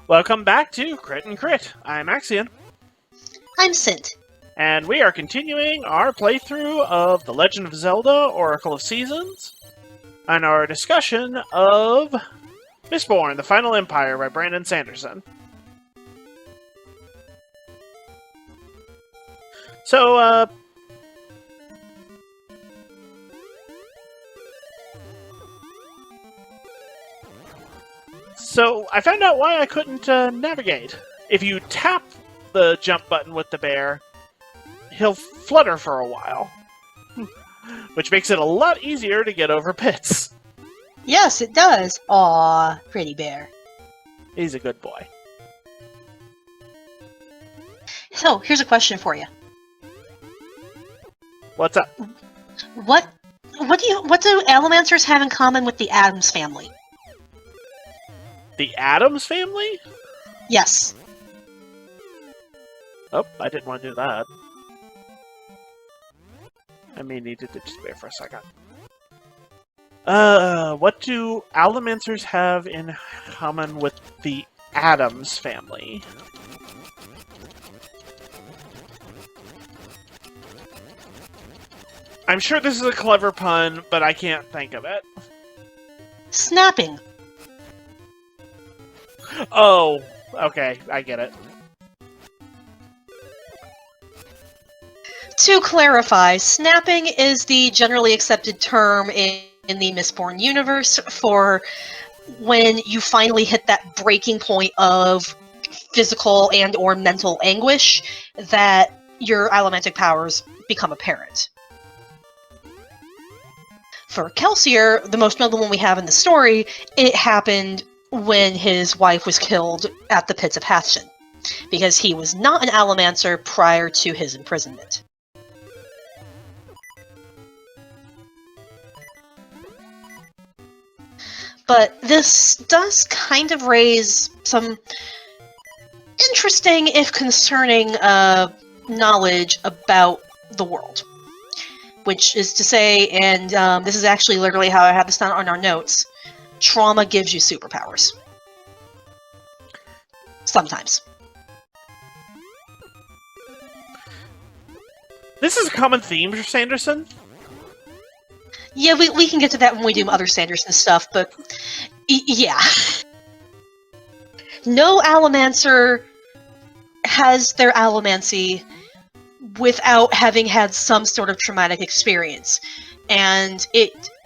Welcome back to Crit and Crit. I'm Axion, I'm Sint. and we are continuing our playthrough of The Legend of Zelda Oracle of Seasons, and our discussion of Mistborn, The Final Empire by Brandon Sanderson. So, I found out why I couldn't navigate. If you tap the jump button with the bear, he'll flutter for a while, which makes it a lot easier to get over pits. Yes, it does. Aw, pretty bear. He's a good boy. So, here's a question for you. What's up? What do Allomancers have in common with the Addams family? The Addams family? Yes. Oh, I didn't want to do that. I may need to ditch the bear for a second. What do Allomancers have in common with the Addams family? I'm sure this is a clever pun, but I can't think of it. Snapping. Oh, okay, I get it. To clarify, snapping is the generally accepted term in the Mistborn universe for when you finally hit that breaking point of physical and or mental anguish that your allomantic powers become apparent. For Kelsier, the most notable one we have in the story, it happened when his wife was killed at the Pits of Hathshin, because he was not an Allomancer prior to his imprisonment. But this does kind of raise some interesting, if concerning, knowledge about the world. Which is to say, and this is actually literally how I have this down on our notes, trauma gives you superpowers. Sometimes. This is a common theme for Sanderson. Yeah, we can get to that when we do other Sanderson stuff, but yeah. No Allomancer has their allomancy without having had some sort of traumatic experience. And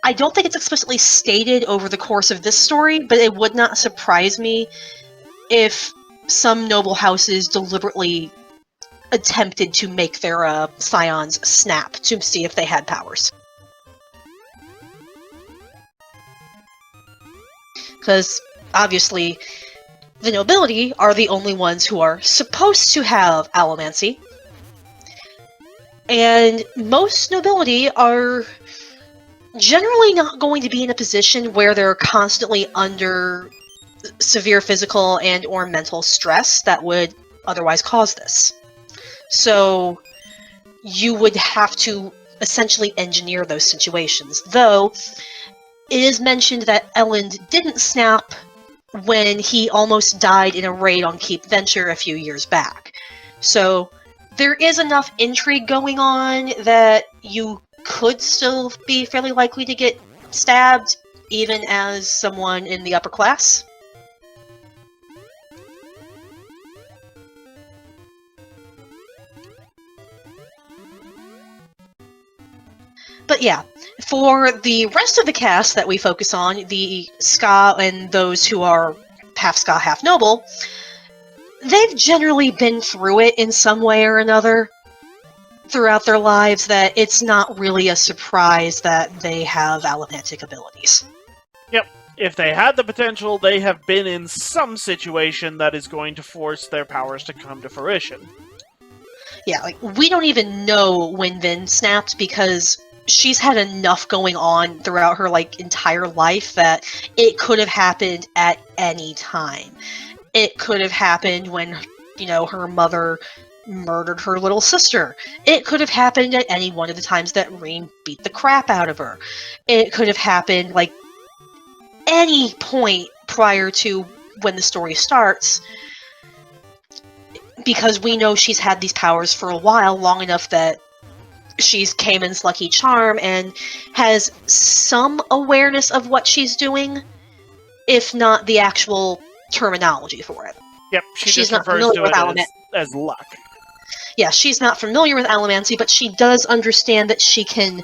I don't think it's explicitly stated over the course of this story, but it would not surprise me if some noble houses deliberately attempted to make their scions snap to see if they had powers. Because, obviously, the nobility are the only ones who are supposed to have allomancy. And most nobility are generally not going to be in a position where they're constantly under severe physical and or mental stress that would otherwise cause this. So you would have to essentially engineer those situations. Though, it is mentioned that Elend didn't snap when he almost died in a raid on Keep Venture a few years back. So there is enough intrigue going on that you could still be fairly likely to get stabbed, even as someone in the upper class. But yeah, for the rest of the cast that we focus on, the skaa and those who are half skaa, half noble, they've generally been through it in some way or another throughout their lives, that it's not really a surprise that they have allomantic abilities. Yep. If they had the potential, they have been in some situation that is going to force their powers to come to fruition. Yeah, like, we don't even know when Vin snapped because she's had enough going on throughout her, entire life that it could have happened at any time. It could have happened when, her mother murdered her little sister. It could have happened at any one of the times that Rean beat the crap out of her. It could have happened, any point prior to when the story starts, because we know she's had these powers for a while, long enough that she's Cayman's lucky charm and has some awareness of what she's doing, if not the actual terminology for it. Yep, she She's just not refers familiar to with it as luck. Yeah, she's not familiar with Allomancy, but she does understand that she can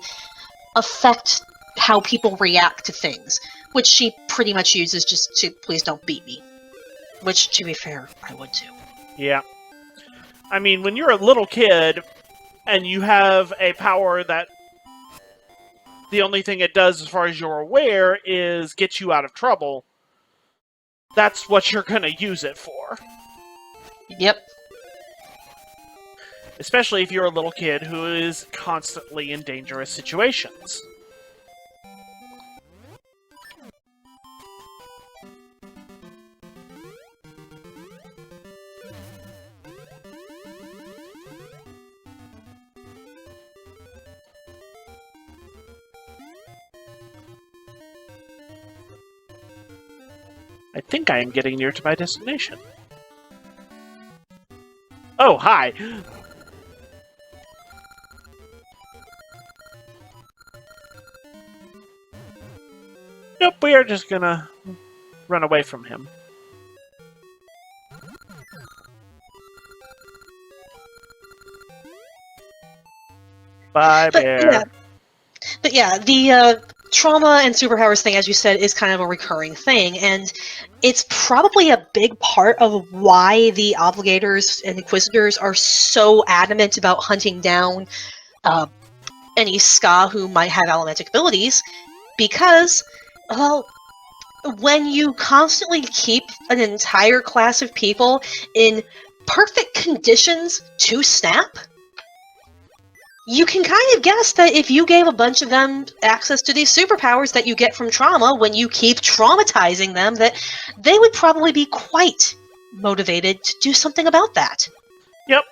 affect how people react to things, which she pretty much uses just to please don't beat me. Which, to be fair, I would too. Yeah. I mean, when you're a little kid and you have a power that the only thing it does, as far as you're aware, is get you out of trouble, that's what you're going to use it for. Yep. Especially if you're a little kid who is constantly in dangerous situations. I think I am getting near to my destination. Oh, hi! Nope, we are just gonna run away from him. Bye, bear. But yeah, the trauma and superpowers thing, as you said, is kind of a recurring thing, and it's probably a big part of why the Obligators and Inquisitors are so adamant about hunting down any skaa who might have Allomantic abilities, because, well, when you constantly keep an entire class of people in perfect conditions to snap, you can kind of guess that if you gave a bunch of them access to these superpowers that you get from trauma, when you keep traumatizing them, that they would probably be quite motivated to do something about that. Yep.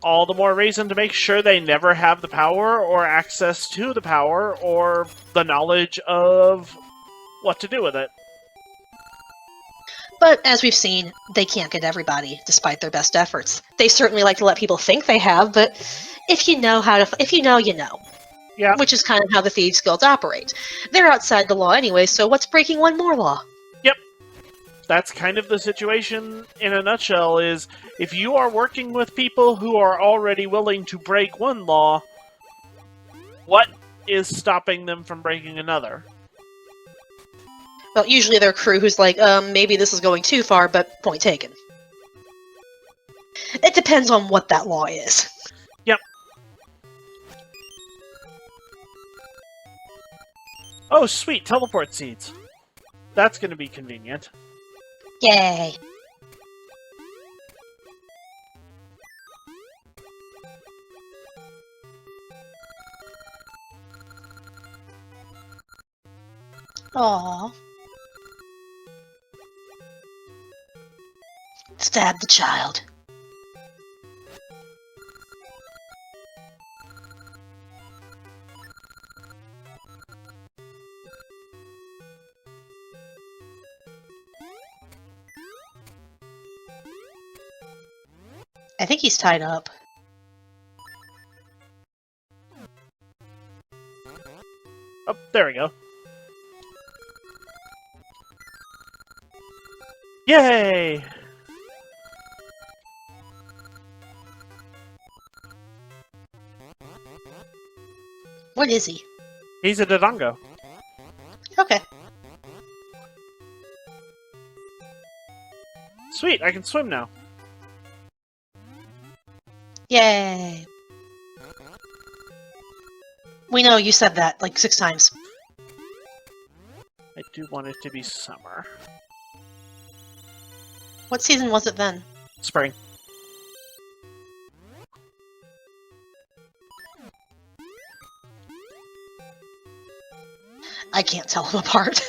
All the more reason to make sure they never have the power or access to the power or the knowledge of what to do with it. But as we've seen, they can't get everybody, despite their best efforts. They certainly like to let people think they have, but if you know, you know. Yeah. Which is kind of how the Thieves Guilds operate. They're outside the law anyway, so what's breaking one more law? Yep. That's kind of the situation in a nutshell, is if you are working with people who are already willing to break one law, what is stopping them from breaking another? Well, usually their crew who's like, maybe this is going too far, but point taken. It depends on what that law is. Yep. Oh, sweet, teleport seeds. That's going to be convenient. Yay. Aww. Stab the child. I think he's tied up. Oh, there we go. Yay! What is he? He's a Dodongo. Okay. Sweet, I can swim now. Yay. We know you said that like 6 times. I do want it to be summer. What season was it then? Spring. I can't tell them apart.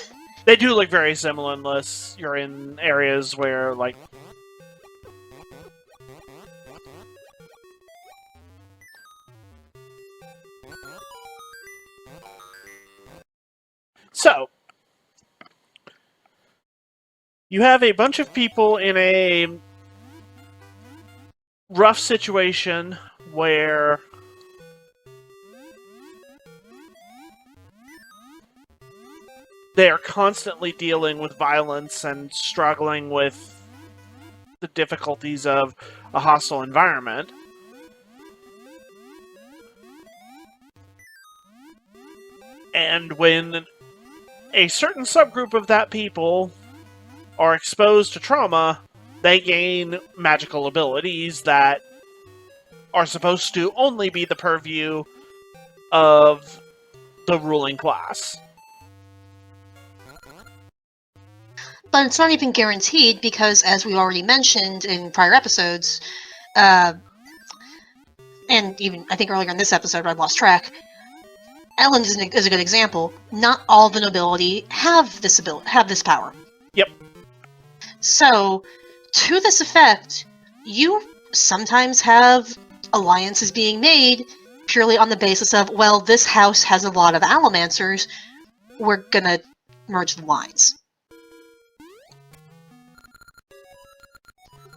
They do look very similar unless you're in areas where, like... So, You have a bunch of people in a rough situation where they are constantly dealing with violence and struggling with the difficulties of a hostile environment. And when a certain subgroup of that people are exposed to trauma, they gain magical abilities that are supposed to only be the purview of the ruling class. But it's not even guaranteed because, as we already mentioned in prior episodes, and even I think earlier in this episode I lost track, Ellen is a good example. Not all the nobility have this power. Yep. So, to this effect, you sometimes have alliances being made purely on the basis of, well, this house has a lot of Allomancers, we're gonna merge the lines.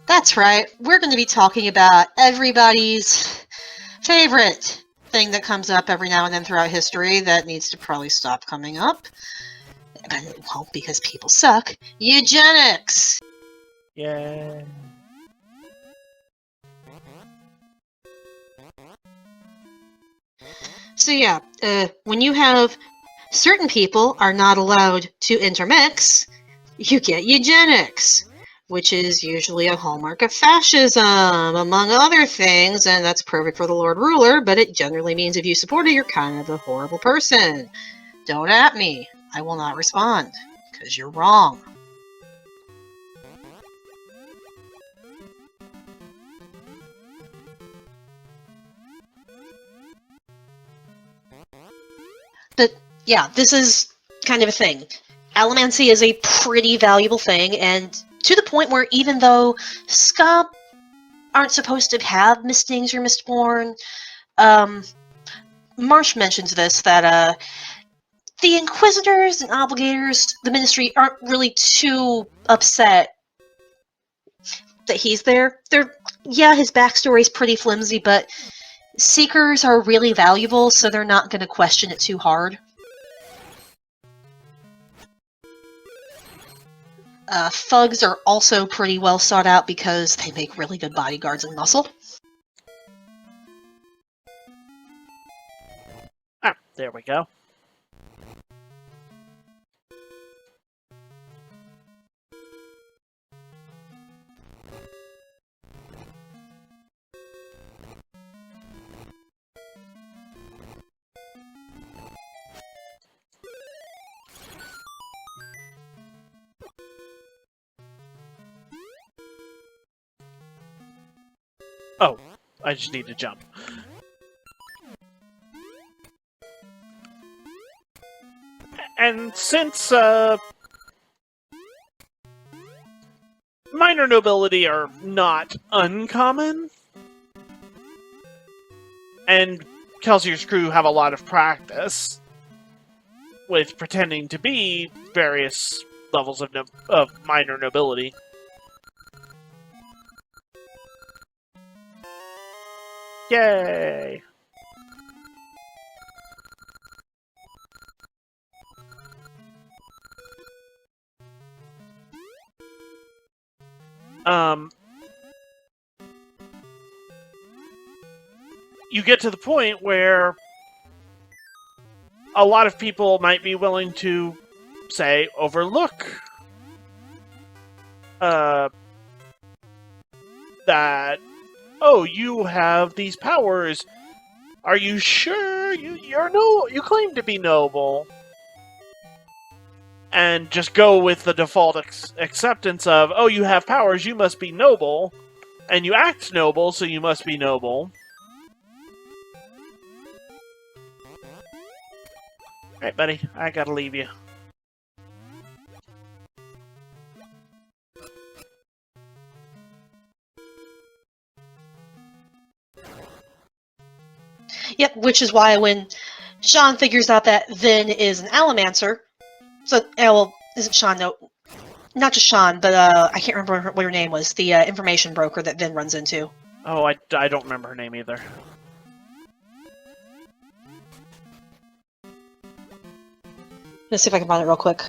That's right, we're going to be talking about everybody's favorite thing that comes up every now and then throughout history that needs to probably stop coming up. But it won't because people suck. Eugenics! Yeah. So yeah, when you have certain people are not allowed to intermix, you get eugenics, which is usually a hallmark of fascism, among other things, and that's perfect for the Lord Ruler, but it generally means if you support it, you're kind of a horrible person. Don't at me. I will not respond, because you're wrong. But yeah, this is kind of a thing. Allomancy is a pretty valuable thing, and to the point where even though skaa aren't supposed to have Mistings or Mistborn, Marsh mentions this, that the Inquisitors and Obligators, the Ministry, aren't really too upset that he's there. Yeah, his backstory's pretty flimsy, but Seekers are really valuable, so they're not going to question it too hard. Thugs are also pretty well sought out because they make really good bodyguards and muscle. Ah, there we go. Oh, I just need to jump. And since minor nobility are not uncommon, and Kelsier's crew have a lot of practice with pretending to be various levels of minor nobility. Yay! You get to the point where a lot of people might be willing to, say, overlook that, oh, you have these powers. Are you sure you claim to be noble? And just go with the default acceptance of, oh, you have powers, you must be noble, and you act noble, so you must be noble. Alright, buddy, I gotta leave you. Yep, which is why when Sean figures out that Vin is an Allomancer, so, well, isn't Sean, no, not just Sean, but I can't remember what her name was. The information broker that Vin runs into. Oh, I don't remember her name either. Let's see if I can find it real quick.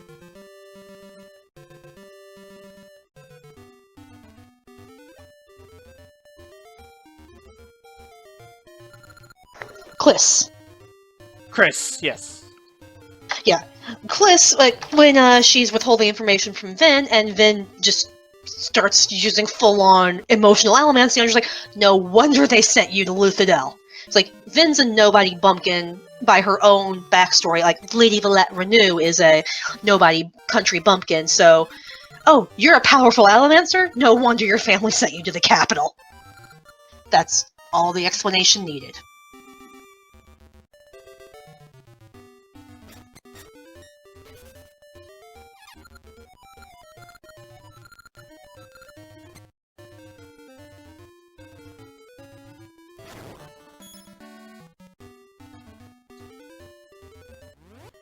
Kliss. Chris, yes. Yeah. Kliss, like, when she's withholding information from Vin, and Vin just starts using full-on emotional Allomancy, and she's like, no wonder they sent you to Luthadel. It's like, Vin's a nobody bumpkin by her own backstory. Like, Lady Valette Renew is a nobody country bumpkin, so... Oh, you're a powerful Allomancer? No wonder your family sent you to the capital. That's all the explanation needed.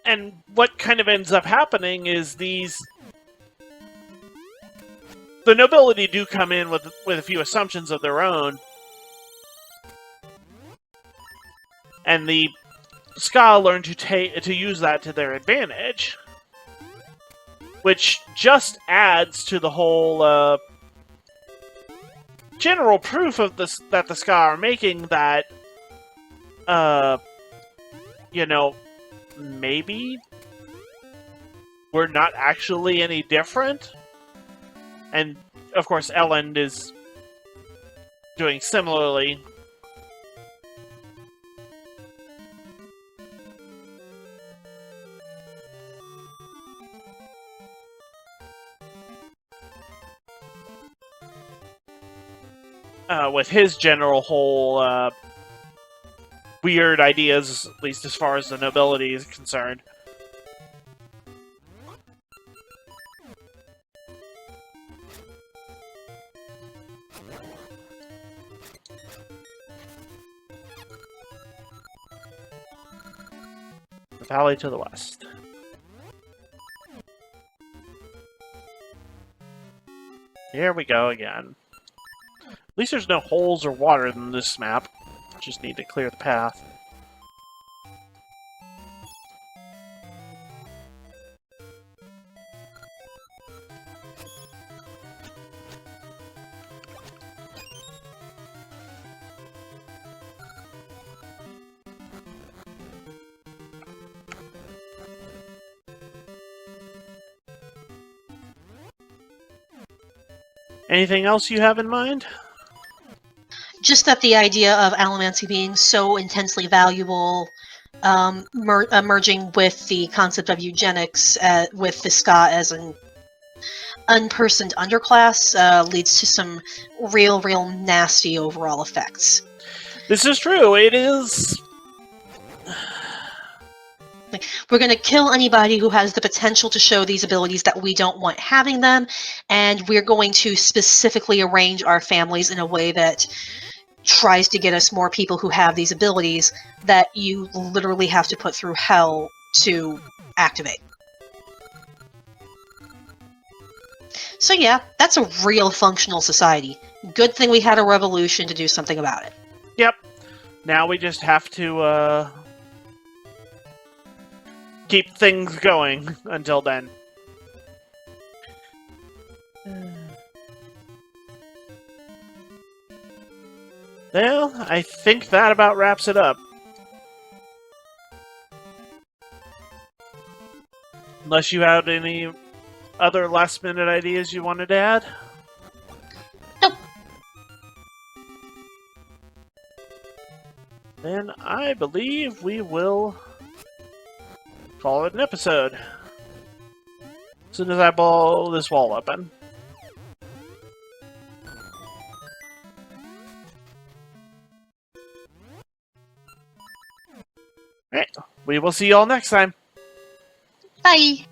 And what kind of ends up happening is the nobility do come in with a few assumptions of their own, and the skaa learn to use that to their advantage, which just adds to the whole general proof of this that the skaa are making that you know, maybe we're not actually any different. And, of course, Ellen is doing similarly. With his general whole weird ideas, at least as far as the nobility is concerned. The valley to the west. Here we go again. At least there's no holes or water in this map. Just need to clear the path. Anything else you have in mind? Just that the idea of Allomancy being so intensely valuable, merging with the concept of eugenics, with the skaa as an unpersoned underclass, leads to some real nasty overall effects. This is true. It is... We're going to kill anybody who has the potential to show these abilities that we don't want having them, and we're going to specifically arrange our families in a way that tries to get us more people who have these abilities that you literally have to put through hell to activate. So yeah, that's a real functional society. Good thing we had a revolution to do something about it. Yep. Now we just have to, keep things going until then. Well, I think that about wraps it up. Unless you had any other last-minute ideas you wanted to add? Nope. Then I believe we will call it an episode. As soon as I blow this wall open. Alright, we will see you all next time. Bye!